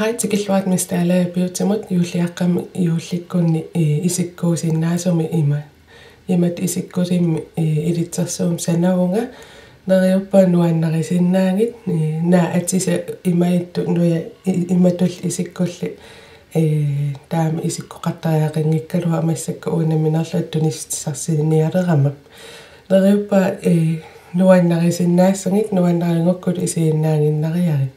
Hej tikilluat mistala biutamut yuulliaqqam yuullikkunni isikkuusinnaasumi imat isikkusim ilitsersuum sanavunga neriuppa nuannarisinnaangit naa atisa imaittu nuya imatul isikkulli taami isikkoqattariaqinngikkalu amassakku uunaminerlu tunissarsiinialerama neriuppa nuannarisinnaasungit nuannaringukkut isiinnaanginnariari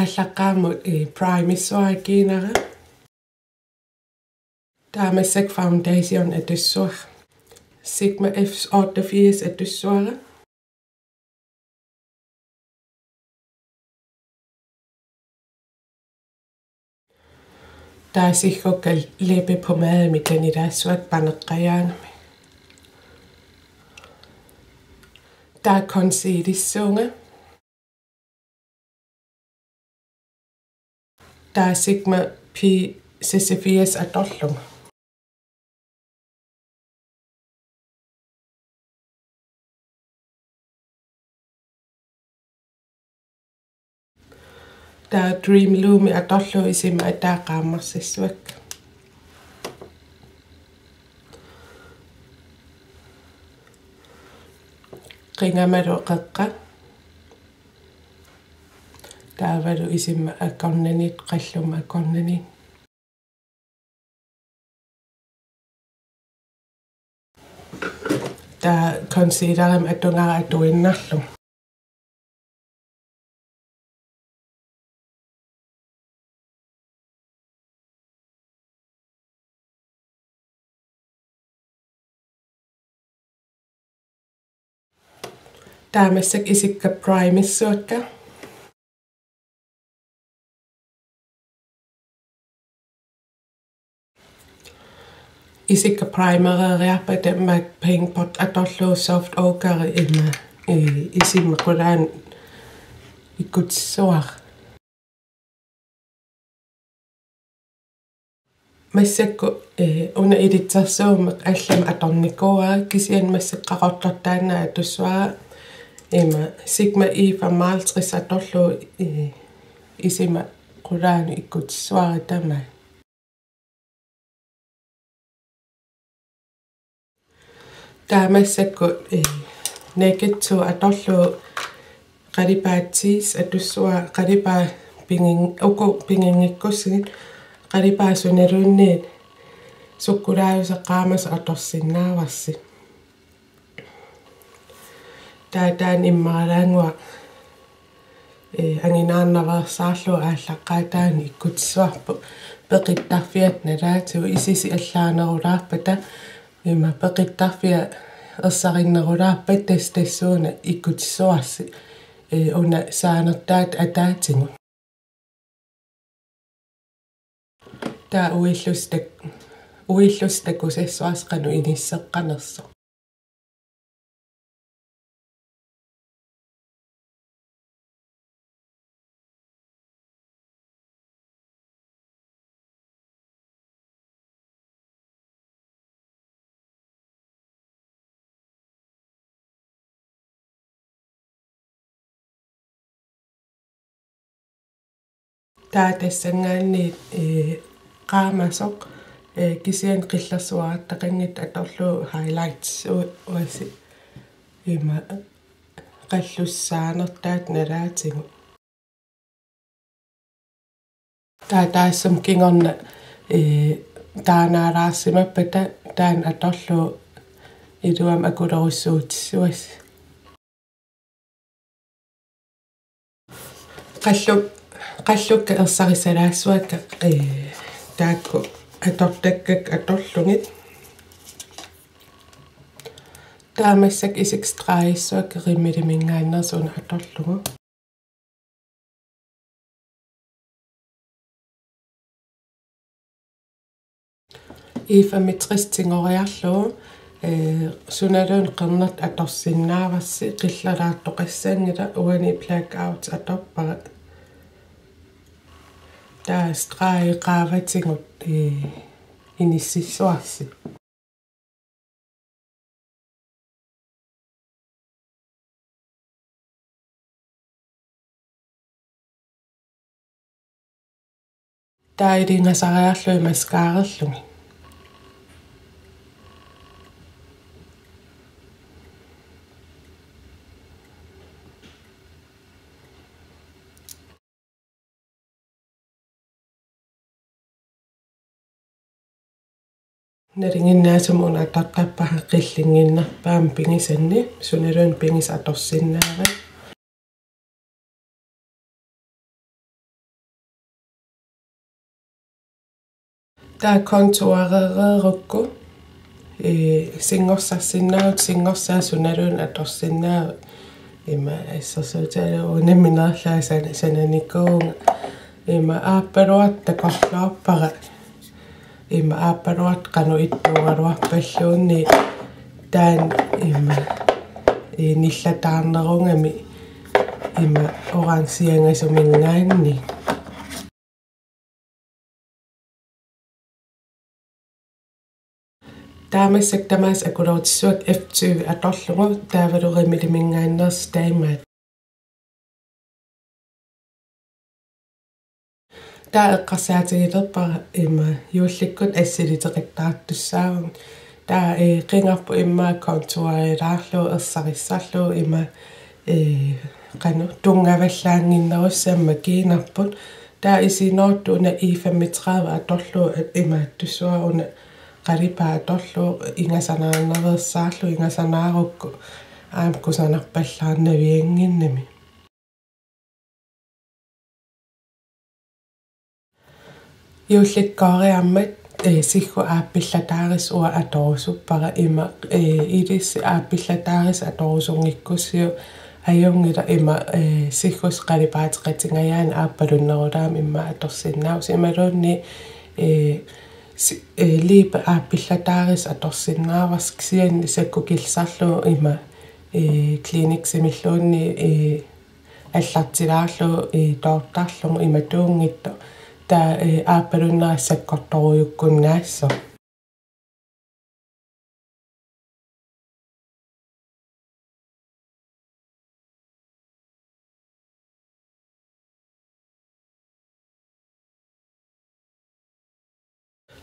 Allaqaamut primissuakiinara Taamassak Foundation atussuaq Sigma F88 atussuara Taasiggukal leepiphumaami kanitaassuat paneqqajaanami taa konsiilissuunga taa Sigma P86 atorlunga taa Dreamloomi atorlu isima ataaqaammarsissuak qingamalu qeqqa taavalu isima akornanit qalluma akornanit taa consideram atungara atuinnarlu taamassak isikka primissuakka isikka primariariarpa tammak pengpot atorlu soft oakari imma isimma qulaan ikkutsuar massakku una ilitsersuumeq allama atornikuaa kisian massaqqaqortortaanna atussuara imma Sigma E55 atorlu isima qulaan ikkutsuari tama taamassakkut naked2 atorlu qalipaatsiis atussua qalipaa pingingikkussigit qalipaa sunalunniit sukkulaayuseqqaamas atorsinnaavarsi taataan immaralaangua anginaarnaversaarlu ааllaqqaataani ikkutsuarpu peqittarfiat nalaatu isisi allaanerulaarpata imma peqittarfia ersarinnerulaarpat tassuuna ikkutsuarsi una saanertaat ataatingu taa uillustakusassuasqanu inisseqqanerso taatасsanгаанниит qaamasoq kisian qillersuarattaqanngit atorlu highlights uasi ima qallussaanertaat nalaatigu taataassum kingorna taanaalaarsimappata taan atorlu iluam akulerussuutissuas qallukka ersarisalaassuakka taakku atortakkak atorlungit taamassak isikstraayissuakka rimmilimingaanersuuna atorlugu ifamitris tingoriarlugu sunalun qernert atorsinnaavarsi qillalaartoqassangila uani blackouts atorpara taa straayiqaavatingut inississuarsi Der I dingasariarlu maskaarallumi. Naringinnaasumuna taqqappaha qillinginnerpaam pingisanni sunalun pingis atorsinnaari. Der kontoareererukku singorsarssinnaarut singorsaasunnalun atorsinnaari ima assasuutalo unamminerlaa sananikuunga ima aappaluat takorlaorpara ima aappaluat qanu ittuugaluarpalluunni taan ima nillataarnerungami ima oransiangasuminggaanni Taamassak tamaas akulautisuak F20 atorlugu taavalurimiliminggaanneers taimaat taa eqqarsaatigilerpara ima yuullikkut assiliteqattaartussaavun taa qingarpu immaa kontuarilaarlu ersarissarlu ima qanu tungavallaanginnerussamma kiinarput taa isinortuuna I35 atorlu imaattussuaruna qalipaa atorlu ingasanaarnereersaarlu ingasanaarukku aamkusanarpallaarnavianginnami Yuullikkooriarmat siggu aappillataaris ua atorusuppara ima idis aappillataaris atorusungikkussiu ajungila ima siggus qalipaateqatingayaan aappalunnerulaam imma atorsinnaus imalunni liipa aappillataaris atorsinnaavas sianni sakkukilsarlu ima kliniksimilluunni аллартилаарлу тоортарлугу иматуунгитто та ааппалуннерассаккорторуйуккуннаассо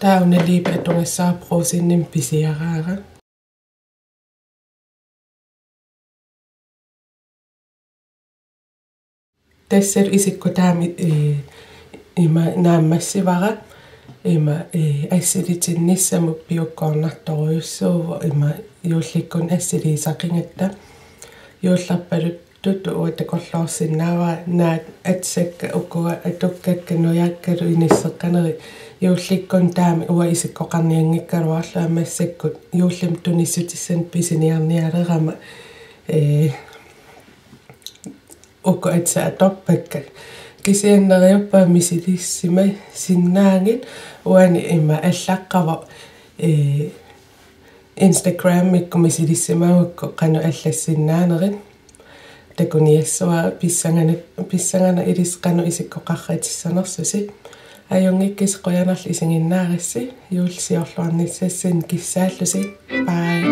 тауналип атунгассаарпросинним писиараара тассал исиккутаами има нааммассивара има ассилитинниссаму пиуккоорнарторуйуссуува има юулликкун ассилисақингатта юулларпалут туту уатакорлоорсиннаава наат атсакка укуа атуккакка нуяаккалу иниссеққанери юулликкун таами уа исиккоқарниангиккалуарлаа массаккут юуллим туниссутиссан писиниарниалерама уку атса аторпакка кисианнериуппа мисилиссима синнаангит уани има аллаққава Instagram икку мисилиссимагукку қану аллассиннаанерит такуниассуа писсангана илис қану исиккоқарратиссанерсуси ajungikis qoyanarl isingиннааrissi юулсиорлуарниссассин киссааллуси бай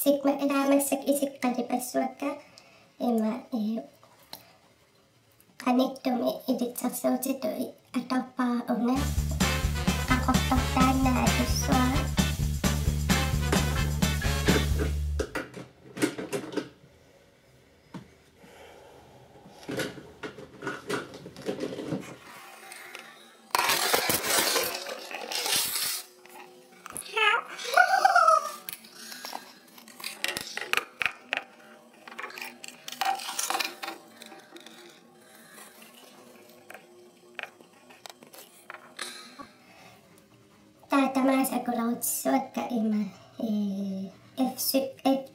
Sigma elämässäk isikkalipassuakka ima qanittumi ilitsarsuutitui atorpaa una qaqortortaannaa atussua akulautsuakka ima F7